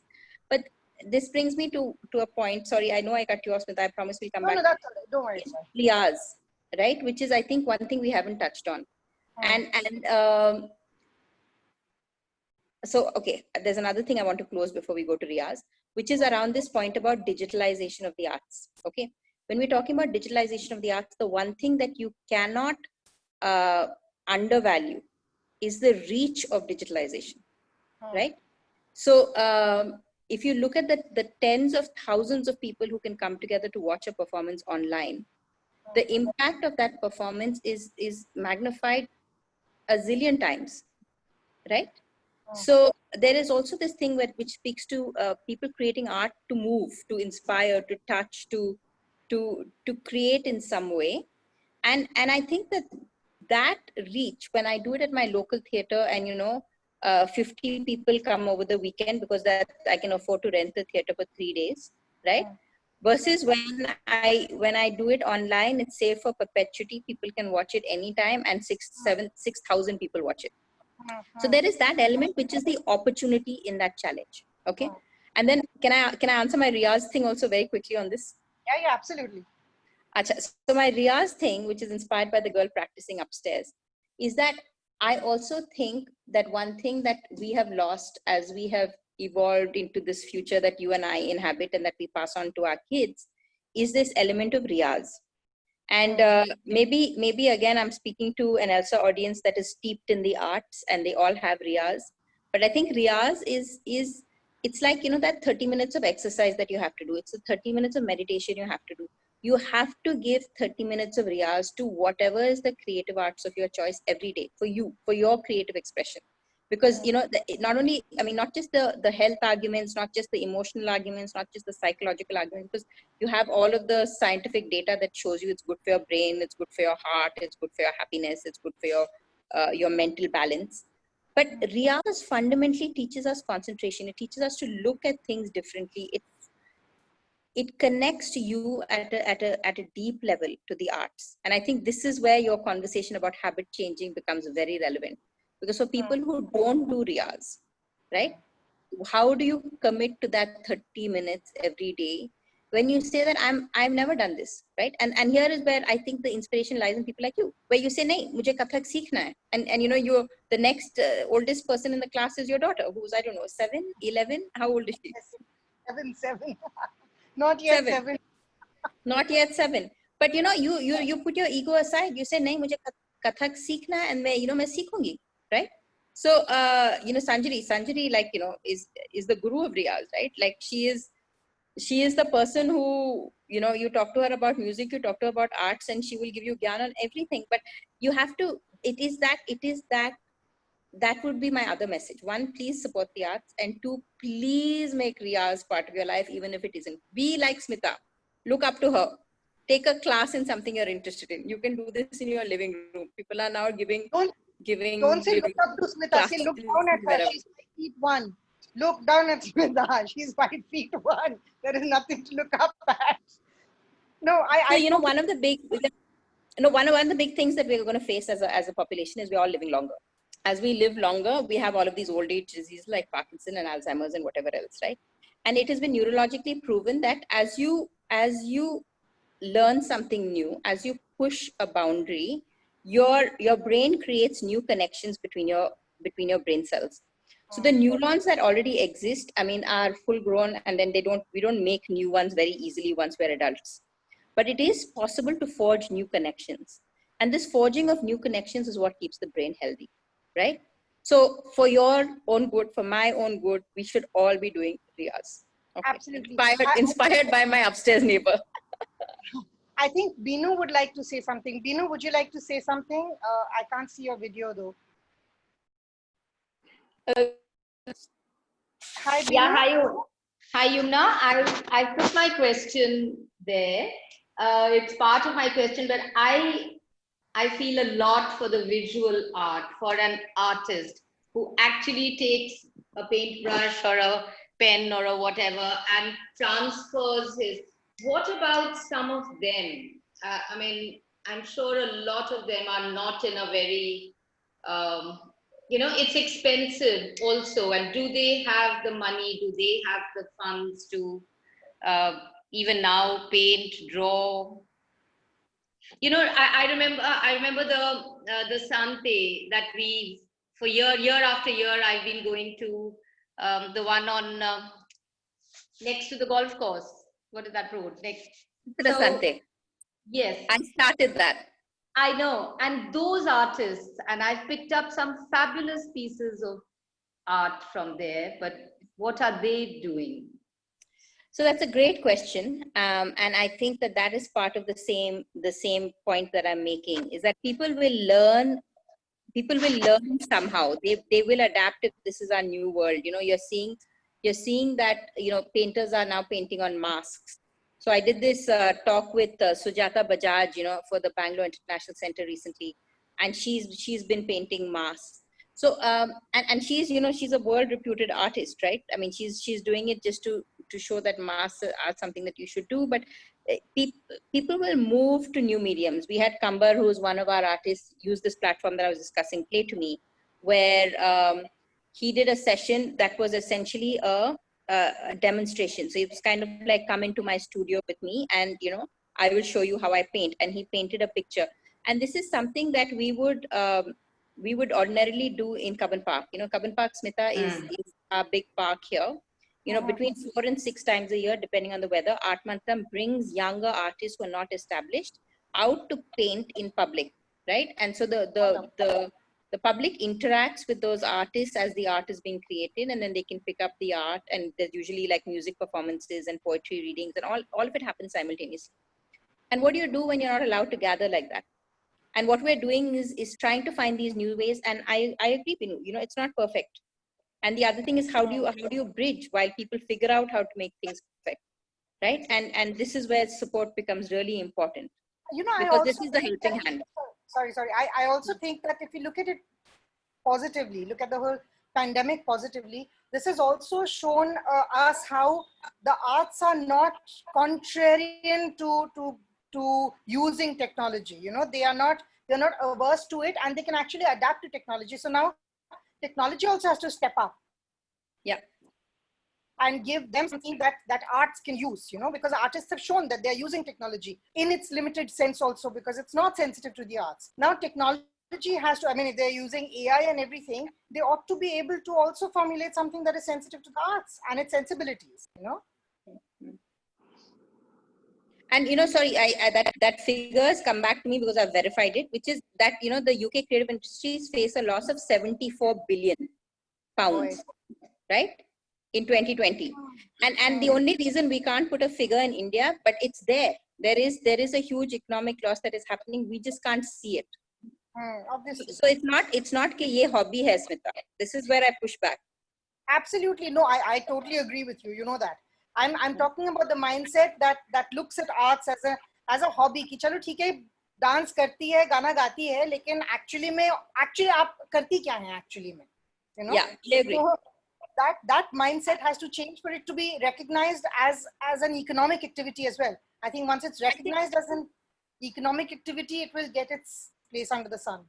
[SPEAKER 1] But this brings me to a point. Sorry, I know I cut you off, Smita. I promise we'll come back.
[SPEAKER 2] No, that's all right. Don't worry.
[SPEAKER 1] Riyaz, right? Which is, I think, one thing we haven't touched on. So, okay, there's another thing I want to close before we go to Riyaz, which is around this point about digitalization of the arts. Okay, when we're talking about digitalization of the arts, the one thing that you cannot undervalue is the reach of digitalization, right? So if you look at the tens of thousands of people who can come together to watch a performance online, the impact of that performance is magnified a zillion times, right? So there is also this thing which speaks to people creating art to move, to inspire, to touch, to to create in some way. And I think that reach, when I do it at my local theater and 50 people come over the weekend because that I can afford to rent the theater for 3 days, right? Versus when I do it online, it's safe for perpetuity. People can watch it anytime, and 6,000 people watch it. So there is that element, which is the opportunity in that challenge. Okay. And then can I answer my Riyaz thing also very quickly on this?
[SPEAKER 2] Yeah, absolutely.
[SPEAKER 1] Achha, so my Riyaz thing, which is inspired by the girl practicing upstairs, is that I also think that one thing that we have lost as we have evolved into this future that you and I inhabit and that we pass on to our kids is this element of Riyaz. And maybe again, I'm speaking to an ELSA audience that is steeped in the arts and they all have Riyaz. But I think Riyaz is it's like, that 30 minutes of exercise that you have to do. It's the 30 minutes of meditation you have to do. You have to give 30 minutes of Riyaz to whatever is the creative arts of your choice every day for you, for your creative expression. Because, not only, not just the health arguments, not just the emotional arguments, not just the psychological arguments, because you have all of the scientific data that shows you it's good for your brain, it's good for your heart, it's good for your happiness, it's good for your mental balance. But Riyaz fundamentally teaches us concentration. It teaches us to look at things differently. It connects to you at a deep level to the arts. And I think this is where your conversation about habit changing becomes very relevant. Because for people who don't do Riyaz, right? How do you commit to that 30 minutes every day when you say that I've never done this, right? And here is where I think the inspiration lies in people like you, where you say, "Nahi, mujhe Kathak seekhna hai." And you're the next oldest person in the class is your daughter, who's, I don't know, 7, 11. How old is she?
[SPEAKER 2] 7. Not yet 7.
[SPEAKER 1] Not yet 7. But you put your ego aside. You say, "Nahi, mujhe Kathak seekhna hai, and main seekhungi," right? So Sanjari, like, is the guru of Riyaz, right? Like she is the person who, you talk to her about music, you talk to her about arts, and she will give you gyan on everything. But you have to, it is that would be my other message. One, please support the arts. And two, please make Riyaz part of your life, even if it isn't. Be like Smita. Look up to her. Take a class in something you're interested in. You can do this in your living room. People are now giving
[SPEAKER 2] Don't say look up to Smita. Say look down at her. She's 5'1". Look down at Smita. She's 5'1". There is nothing to look up at. No,
[SPEAKER 1] one of the big things that we're going to face as a population is we're all living longer. As we live longer, we have all of these old age diseases like Parkinson and Alzheimer's and whatever else, right? And it has been neurologically proven that as you learn something new, as you push a boundary, your brain creates new connections between your brain cells. So the neurons that already exist, are full grown, and then we don't make new ones very easily once we're adults. But it is possible to forge new connections. And this forging of new connections is what keeps the brain healthy, right? So for your own good, for my own good, we should all be doing Riyaz. Okay.
[SPEAKER 2] Absolutely.
[SPEAKER 1] Inspired by my upstairs neighbor.
[SPEAKER 2] I think Binu would like to say something. Binu, would you like to say something? I can't see your video though. Hi, Binu.
[SPEAKER 6] Yeah, hi Yumna. I put my question there. It's part of my question, but I feel a lot for the visual art, for an artist who actually takes a paintbrush or a pen or a whatever and transfers his. What about some of them? I'm sure a lot of them are not in a very, it's expensive also. And do they have the money? Do they have the funds to even now paint, draw? I remember the Sante that for year after year, I've been going to the one on next to the golf course. What is that road? Next
[SPEAKER 1] to the Sante.
[SPEAKER 6] Yes.
[SPEAKER 1] I started that.
[SPEAKER 6] I know. And those artists, and I've picked up some fabulous pieces of art from there, but what are they doing?
[SPEAKER 1] So that's a great question. And I think that is part of the same point that I'm making, is that people will learn somehow. They will adapt if this is our new world. You're seeing that, painters are now painting on masks. So I did this talk with Sujata Bajaj, for the Bangalore International Center recently, and she's been painting masks. So and she's she's a world reputed artist, right? I mean, she's doing it just to show that masks are something that you should do. But people will move to new mediums. We had Kambar, who's one of our artists, use this platform that I was discussing, Play to Me, where he did a session that was essentially a demonstration. So it's kind of like, come into my studio with me and I will show you how I paint. And he painted a picture. And this is something that we would ordinarily do in Cubbon Park. Cubbon Park, Smita, is a big park here. Between 4 and 6 times a year, depending on the weather, Art Mantram brings younger artists who are not established out to paint in public, right? And so the public interacts with those artists as the art is being created, and then they can pick up the art, and there's usually like music performances and poetry readings, and all of it happens simultaneously. And what do you do when you're not allowed to gather like that? And what we're doing is trying to find these new ways. And I agree, Pinu, it's not perfect. And the other thing is, how do you bridge while people figure out how to make things perfect, right? And this is where support becomes really important. Because this is the helping hand.
[SPEAKER 2] Sorry. I also think that if you look at it positively, look at the whole pandemic positively, this has also shown us how the arts are not contrarian to using technology. They're not averse to it, and they can actually adapt to technology. So now technology also has to step up.
[SPEAKER 1] Yeah.
[SPEAKER 2] And give them something that arts can use, because artists have shown that they're using technology in its limited sense also, because it's not sensitive to the arts. Now technology has to, if they're using AI and everything, they ought to be able to also formulate something that is sensitive to the arts and its sensibilities,
[SPEAKER 1] And sorry, that figures come back to me because I've verified it, which is that the UK creative industries face a loss of 74 billion pounds, right, in 2020. And the only reason we can't put a figure in India, but it's there. There is a huge economic loss that is happening. We just can't see it.
[SPEAKER 2] Obviously.
[SPEAKER 1] So it's not कि ये hobby है, Smita. This is where I push back.
[SPEAKER 2] Absolutely. No, I totally agree with you. You know that. I'm talking about the mindset that looks at arts as a hobby. कि चलो ठीक है, dance करती है, गाना गाती है, लेकिन actually आप करती क्या हैं actually में?
[SPEAKER 1] Yeah, I agree.
[SPEAKER 2] So that mindset has to change for it to be recognized as an economic activity as well. I think once it's recognized as an economic activity, it will get its place under the sun.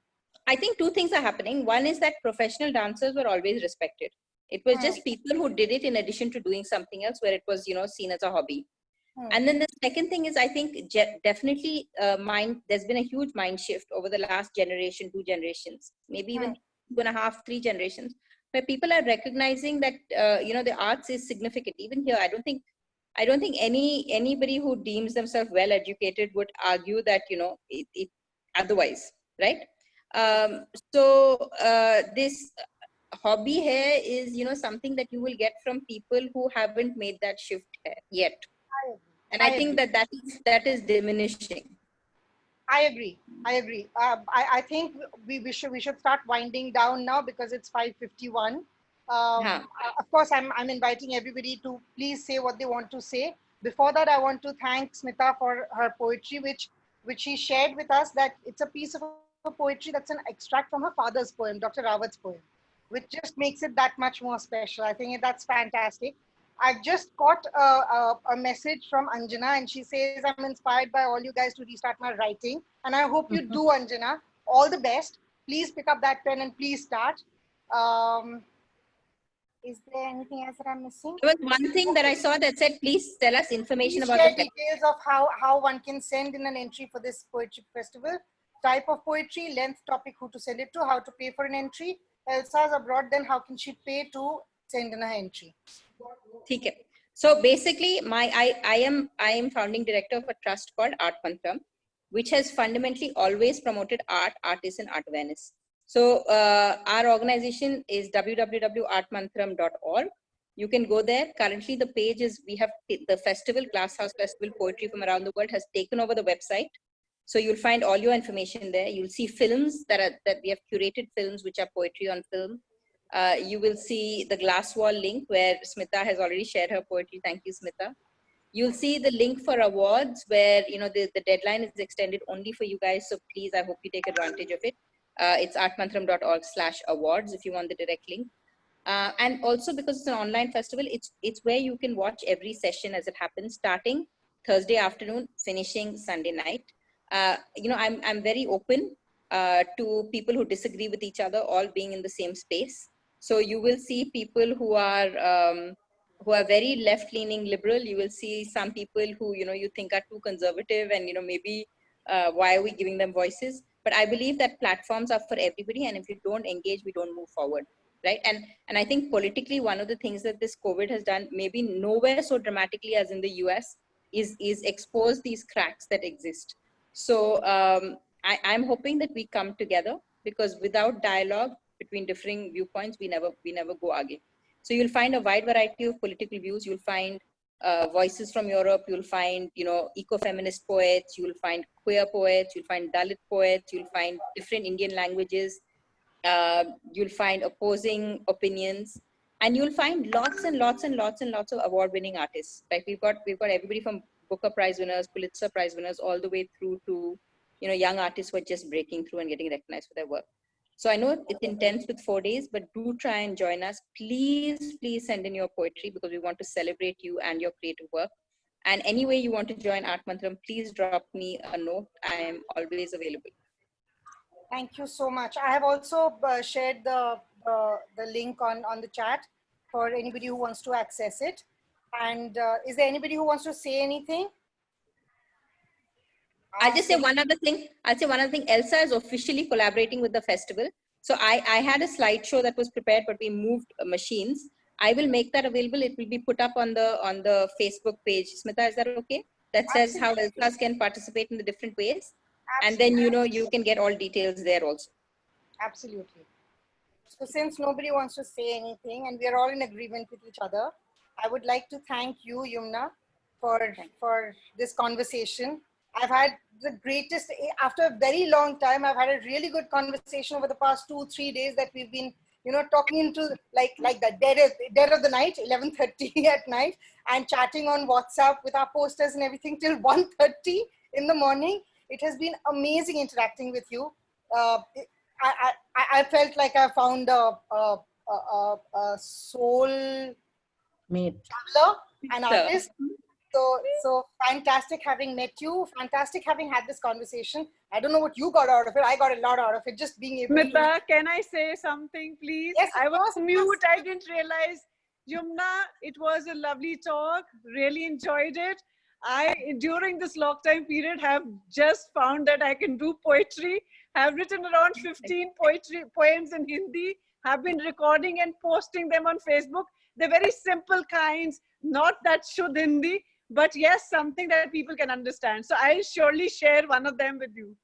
[SPEAKER 1] I think 2 things are happening. One is that professional dancers were always respected. It was just people who did it in addition to doing something else, where it was, seen as a hobby. And then the second thing is, I think definitely there's been a huge mind shift over the last generation, 2 generations, maybe even 2.5, 3 generations, where people are recognizing that, the arts is significant. Even here, I don't think anybody who deems themselves well educated would argue that, it otherwise, right? So this hobby here is, something that you will get from people who haven't made that shift yet. And I think that is diminishing.
[SPEAKER 2] I agree. I think we should start winding down now because it's 5:51. Of course, I'm inviting everybody to please say what they want to say. Before that, I want to thank Smita for her poetry, which she shared with us, that it's a piece of poetry that's an extract from her father's poem, Dr. Rawat's poem, which just makes it that much more special. I think that's fantastic. I've just got a message from Anjana, and she says, I'm inspired by all you guys to restart my writing. And I hope you do, Anjana. All the best. Please pick up that pen and please start. Is there anything else that I'm missing?
[SPEAKER 1] There was one thing that I saw that said, please tell us information
[SPEAKER 2] please
[SPEAKER 1] about
[SPEAKER 2] share
[SPEAKER 1] the
[SPEAKER 2] details of how one can send in an entry for this poetry festival. Type of poetry, length, topic, who to send it to, how to pay for an entry. ELSA's abroad, then how can she pay to send in her entry?
[SPEAKER 1] Okay. So basically, I am founding director of a trust called Art Mantram, which has fundamentally always promoted art, artists, and art awareness. So our organization is www.artmantram.org. You can go there. Currently, the page is, we have the festival, Glasshouse Festival, poetry from around the world has taken over the website. So you'll find all your information there. You'll see films that we have curated films, which are poetry on film. You will see the glass wall link where Smita has already shared her poetry. Thank you, Smita. you'll see the link for awards where, you know, the deadline is extended only for you guys. So please, I hope you take advantage of it. It's artmantram.org/awards if you want the direct link. And also because it's an online festival, it's where you can watch every session as it happens, starting Thursday afternoon, finishing Sunday night. You know, I'm very open to people who disagree with each other, all being in the same space. So you will see people who are very left-leaning liberal. You will see some people who, you know, you think are too conservative, and, you know, maybe why are we giving them voices? But I believe that platforms are for everybody, and if you don't engage, we don't move forward, right? And I think politically, one of the things that this COVID has done, maybe nowhere so dramatically as in the US, is expose these cracks that exist. So I'm hoping that we come together, because without dialogue between differing viewpoints, we never go again. So you'll find a wide variety of political views. You'll find voices from Europe. You'll find, you know, eco-feminist poets. You'll find queer poets. You'll find Dalit poets. You'll find different Indian languages. You'll find opposing opinions, and you'll find lots and lots and lots and lots of award-winning artists. Like we've got everybody from Booker Prize winners, Pulitzer Prize winners, all the way through to, you know, young artists who are just breaking through and getting recognized for their work. So I know it's intense with 4 days, but do try and join us. Please, please send in your poetry, because we want to celebrate you and your creative work. And any way you want to join Art Mantram, please drop me a note. I am always available.
[SPEAKER 2] Thank you so much. I have also shared the link on the chat for anybody who wants to access it. And is there anybody who wants to say anything?
[SPEAKER 1] I'll just say one other thing. ELSA is officially collaborating with the festival. So I had a slideshow that was prepared, but we moved machines. I will make that available. It will be put up on the Facebook page. Smita, is that okay? That says how ELSAs can participate in the different ways. Absolutely. And then, you know, you can get all details there also.
[SPEAKER 2] Absolutely. So since nobody wants to say anything and we are all in agreement with each other, I would like to thank you, Yumna, for this conversation. I've had the greatest, after a very long time, I've had a really good conversation over the past 2-3 days that we've been, you know, talking into like the dead of the night, 11:30 at night, and chatting on WhatsApp with our posters and everything till 1:30 in the morning. It has been amazing interacting with you. I felt like I found a soul
[SPEAKER 3] Mate.
[SPEAKER 2] traveler, an artist. So fantastic having met you. Fantastic having had this conversation. I don't know what you got out of it. I got a lot out of it. Just being able
[SPEAKER 7] Smita, can I say something, please?
[SPEAKER 2] Yes,
[SPEAKER 7] I was
[SPEAKER 2] course.
[SPEAKER 7] mute. I didn't realize. Yumna, it was a lovely talk. Really enjoyed it. During this lockdown period, have just found that I can do poetry. Have written around 15 poems in Hindi. Have been recording and posting them on Facebook. They're very simple kinds, not that Shuddh Hindi, but yes, something that people can understand. So I'll surely share one of them with you.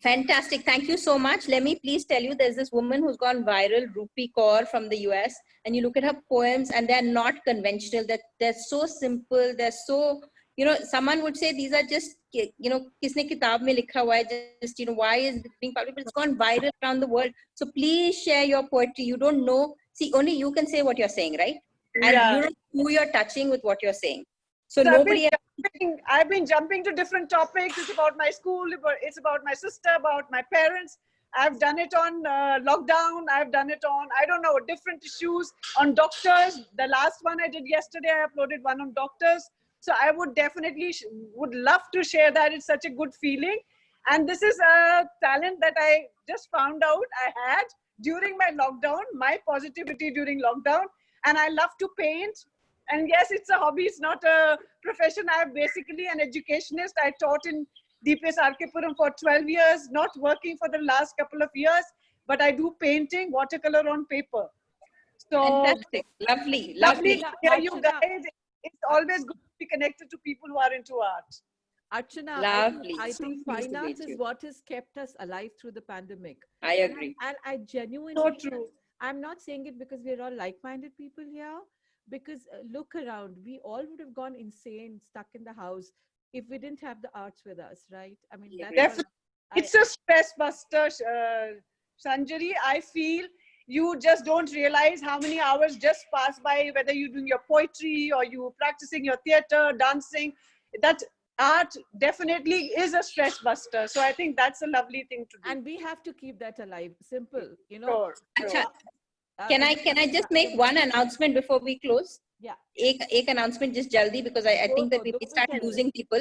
[SPEAKER 1] Fantastic. Thank you so much. Let me please tell you, there's this woman who's gone viral, Rupi Kaur from the US, and you look at her poems and they're not conventional. They're so simple. They're so, you know, someone would say these are just, you know, kisne kitab mein likha hua hai, just, you know, why is it being published? But it's gone viral around the world. So please share your poetry. You don't know. See, only you can say what you're saying, right? And
[SPEAKER 7] Yeah.
[SPEAKER 1] you don't know who you're touching with what you're saying. So
[SPEAKER 7] So
[SPEAKER 1] nobody
[SPEAKER 7] I've been jumping to different topics. It's about my school, it's about my sister, about my parents. I've done it on lockdown. I've done it on, I don't know, different issues, on doctors. The last one I did yesterday, I uploaded one on doctors. So I would definitely, would love to share that. It's such a good feeling. And this is a talent that I just found out I had during my lockdown, my positivity during lockdown. And I love to paint. And yes, it's a hobby. It's not a profession. I'm basically an educationist. I taught in DPS Arkepuram for 12 years, not working for the last couple of years, but I do painting, watercolor on paper. So
[SPEAKER 1] fantastic. Lovely.
[SPEAKER 7] lovely to hear you
[SPEAKER 3] Archana.
[SPEAKER 7] guys. It's always good to be connected to people who are into art.
[SPEAKER 3] Archana,
[SPEAKER 1] Lovely.
[SPEAKER 3] I
[SPEAKER 1] So
[SPEAKER 3] think
[SPEAKER 1] pleased to
[SPEAKER 3] finance
[SPEAKER 1] meet
[SPEAKER 3] is
[SPEAKER 1] you.
[SPEAKER 3] what has kept us alive through the pandemic.
[SPEAKER 1] I agree.
[SPEAKER 3] And I genuinely,
[SPEAKER 7] So true.
[SPEAKER 3] I'm not saying it because we're all like-minded people here, because look around, we all would have gone insane, stuck in the house, if we didn't have the arts with us, right? I mean,
[SPEAKER 1] Yeah,
[SPEAKER 3] that's
[SPEAKER 7] Definitely. It's a stress buster, Sanjari. I feel you just don't realize how many hours just pass by, whether you're doing your poetry or you practicing your theater, dancing. That art definitely is a stress buster. So I think that's a lovely thing to do.
[SPEAKER 3] And we have to keep that alive. Simple, you know.
[SPEAKER 7] Sure, sure.
[SPEAKER 1] Acha, can I just make one announcement before we close?
[SPEAKER 3] Yeah.
[SPEAKER 1] Ek announcement just jaldi, because I think that we may start losing people.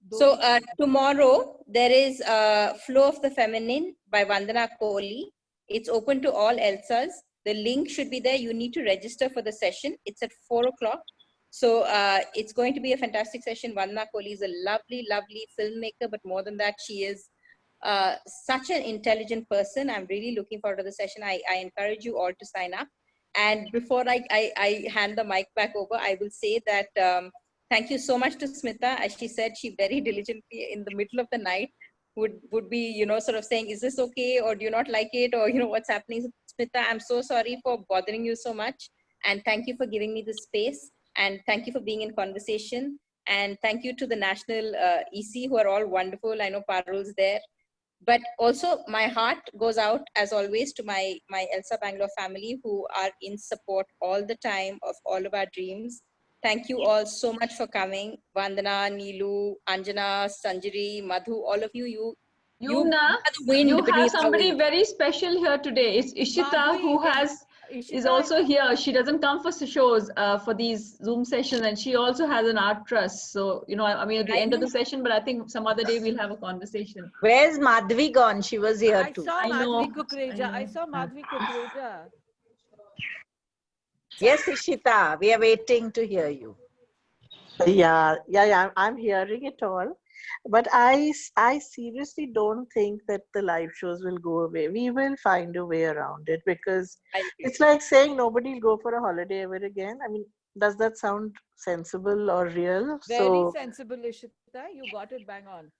[SPEAKER 3] Do
[SPEAKER 1] So
[SPEAKER 3] we-
[SPEAKER 1] tomorrow there is Flow of the Feminine by Vandana Kohli. It's open to all ELSAs. The link should be there. You need to register for the session. It's at 4 o'clock. So it's going to be a fantastic session. Vandana Kohli is a lovely, lovely filmmaker, but more than that, she is such an intelligent person. I'm really looking forward to the session. I encourage you all to sign up. And before I hand the mic back over, I will say that thank you so much to Smita. As she said, she very diligently in the middle of the night would be, you know, sort of saying, is this okay? Or do you not like it? Or, you know, what's happening? Smita, I'm so sorry for bothering you so much. And thank you for giving me the space. And thank you for being in conversation. And thank you to the National EC, who are all wonderful. I know Parul's there. But also my heart goes out, as always, to my ELSA Bangalore family, who are in support all the time of all of our dreams. Thank you all so much for coming. Vandana, Neelu, Anjana, Sanjari, Madhu, all of you.
[SPEAKER 6] Yumna,
[SPEAKER 1] are the wind
[SPEAKER 6] you
[SPEAKER 1] beneath
[SPEAKER 6] have
[SPEAKER 1] our
[SPEAKER 6] somebody
[SPEAKER 1] wings.
[SPEAKER 6] very special here today. It's Ishita,
[SPEAKER 3] Madhvi
[SPEAKER 6] who
[SPEAKER 3] is
[SPEAKER 6] is
[SPEAKER 3] Ishita
[SPEAKER 6] also here. She doesn't come for shows, for these Zoom sessions, and she also has an art trust. So, you know, I mean, at the end of the session, but I think some other day we'll have a conversation.
[SPEAKER 8] Where's Madhvi gone? She was here
[SPEAKER 3] I
[SPEAKER 8] too.
[SPEAKER 3] saw
[SPEAKER 6] I know,
[SPEAKER 3] Madhvi Kukreja. I saw Madhvi Kukreja.
[SPEAKER 8] Yes, Ishita, we are waiting to hear you.
[SPEAKER 9] Yeah, I'm hearing it all. But I seriously don't think that the live shows will go away. We will find a way around it, because it's like saying nobody will go for a holiday ever again. I mean, does that sound sensible or real?
[SPEAKER 3] Very sensible, Ishita. You got it bang on.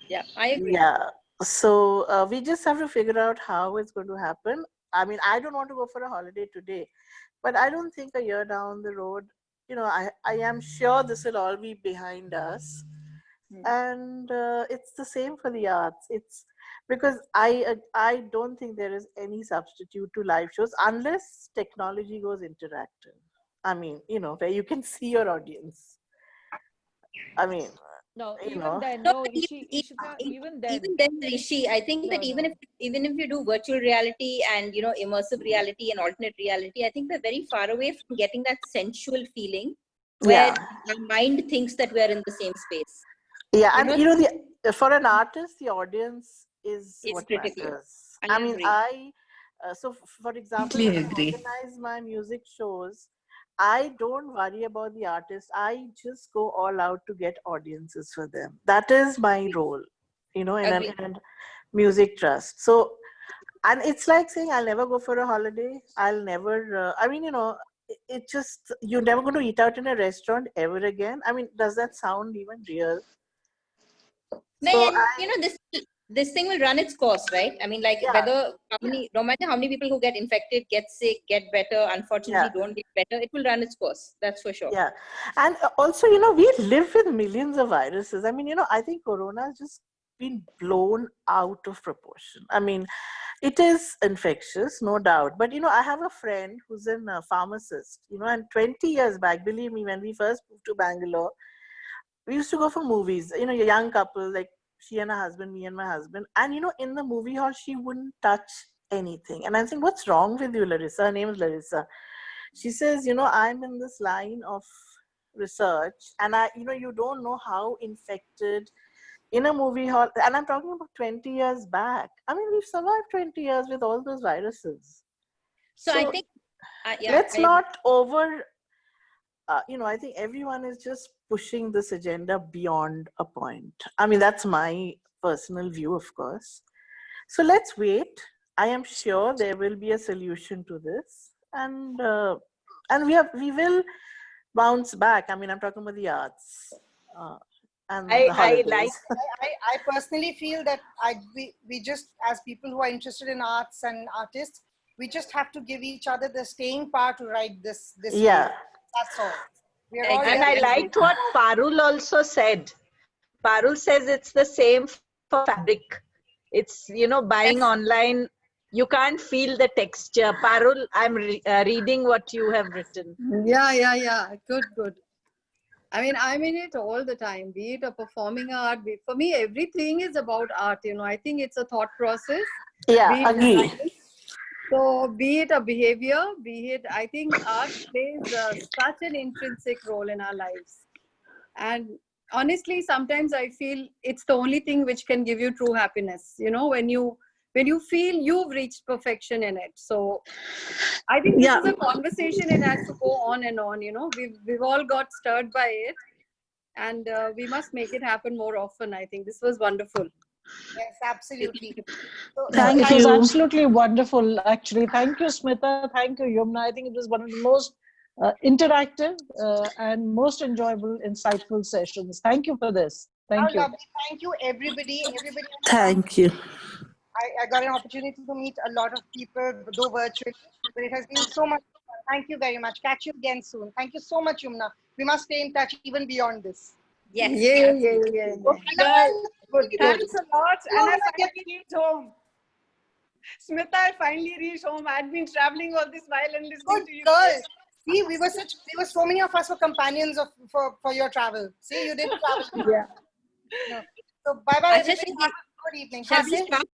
[SPEAKER 1] Yeah, I agree.
[SPEAKER 9] Yeah. So we just have to figure out how it's going to happen. I mean, I don't want to go for a holiday today, but I don't think a year down the road, you know, I am sure this will all be behind us. And it's the same for the arts. It's because I don't think there is any substitute to live shows unless technology goes interactive. I mean, you know, where you can see your audience. I mean,
[SPEAKER 3] No,
[SPEAKER 9] you
[SPEAKER 3] even
[SPEAKER 9] know.
[SPEAKER 3] then,
[SPEAKER 1] No,
[SPEAKER 3] no,
[SPEAKER 1] but
[SPEAKER 3] Ishita, even then.
[SPEAKER 1] Even then, Rishi, I think that
[SPEAKER 3] No,
[SPEAKER 1] even
[SPEAKER 3] no.
[SPEAKER 1] if you do virtual reality and, you know, immersive reality and alternate reality, I think we're very far away from getting that sensual feeling where our mind thinks that we're in the same space.
[SPEAKER 9] Yeah,
[SPEAKER 1] You
[SPEAKER 9] and
[SPEAKER 1] know,
[SPEAKER 9] you know, for an artist, the audience is
[SPEAKER 1] It's
[SPEAKER 9] what
[SPEAKER 1] critical.
[SPEAKER 9] matters.
[SPEAKER 1] I
[SPEAKER 9] I mean,
[SPEAKER 1] agree.
[SPEAKER 9] so for example,
[SPEAKER 5] Completely
[SPEAKER 9] when I
[SPEAKER 5] agree.
[SPEAKER 9] organize my music shows, I don't worry about the artist. I just go all out to get audiences for them. That is my role, you know, in
[SPEAKER 1] Agree.
[SPEAKER 9] a music trust. So, and it's like saying I'll never go for a holiday. I'll never. I mean, you know, it just, you're never going to eat out in a restaurant ever again. I mean, does that sound even real?
[SPEAKER 1] No,
[SPEAKER 9] So
[SPEAKER 1] and, you know, this thing will run its course, right? I mean, like, whether no matter how many people who get infected, get sick, get better, unfortunately don't get better, it will run its course. That's for sure.
[SPEAKER 9] Yeah. And also, you know, we live with millions of viruses. I mean, you know, I think Corona has just been blown out of proportion. I mean, it is infectious, no doubt. But, you know, I have a friend who's a pharmacist, you know, and 20 years back, believe me, when we first moved to Bangalore, we used to go for movies, you know, a young couple, like she and her husband, me and my husband. And, you know, in the movie hall, she wouldn't touch anything. And I'm saying, what's wrong with you, Larissa? Her name is Larissa. She says, you know, I'm in this line of research, and you know, you don't know how infected in a movie hall. And I'm talking about 20 years back. I mean, we've survived 20 years with all those viruses.
[SPEAKER 1] So I think,
[SPEAKER 9] let's not over, you know, I think everyone is just pushing this agenda beyond a point. I mean, that's my personal view, of course. So let's wait. I am sure there will be a solution to this, and we will bounce back. I mean, I'm talking about the arts and the holidays.
[SPEAKER 2] I personally feel that we just, as people who are interested in arts and artists, we just have to give each other the staying power to ride this wave. That's all. We are all
[SPEAKER 8] And I liked what Parul also said. Parul says it's the same for fabric. It's, you know, buying online You can't feel the texture. Parul, I'm reading what you have written.
[SPEAKER 10] Yeah. Good. I mean, I'm in it all the time, be it a performing art. For me, everything is about art. I think it's a thought process.
[SPEAKER 9] Yeah,
[SPEAKER 10] Be it
[SPEAKER 9] agree.
[SPEAKER 10] design. So be it a behavior, I think art plays such an intrinsic role in our lives. And honestly, sometimes I feel it's the only thing which can give you true happiness, when you feel you've reached perfection in it. So I think this is a conversation. It has to go on and on, we've all got stirred by it, and we must make it happen more often. I think this was wonderful.
[SPEAKER 2] Yes, absolutely. So,
[SPEAKER 9] Thank
[SPEAKER 7] It was
[SPEAKER 9] you.
[SPEAKER 7] absolutely wonderful, actually. Thank you, Smita. Thank you, Yumna. I think it was one of the most interactive and most enjoyable, insightful sessions. Thank you for this. Thank you.
[SPEAKER 2] Lovely. Thank you, everybody.
[SPEAKER 9] Thank you.
[SPEAKER 2] I got an opportunity to meet a lot of people, though virtually, but it has been so much fun. Thank you very much. Catch you again soon. Thank you so much, Yumna. We must stay in touch even beyond this.
[SPEAKER 1] Yes.
[SPEAKER 10] Yeah.
[SPEAKER 7] Okay, guys.
[SPEAKER 10] Good.
[SPEAKER 7] Thanks a lot. And I
[SPEAKER 2] wanna get-
[SPEAKER 7] finally reached home. Smita, I finally reached home. I'd been traveling all this while and listening
[SPEAKER 2] Good
[SPEAKER 7] to you.
[SPEAKER 2] girl. See, we were so many of us were companions for your travel. See, you didn't travel.
[SPEAKER 10] Yeah.
[SPEAKER 2] No. So bye bye,
[SPEAKER 1] Asha,
[SPEAKER 2] everybody. Have a good evening.
[SPEAKER 1] shall we
[SPEAKER 2] Say?
[SPEAKER 1] start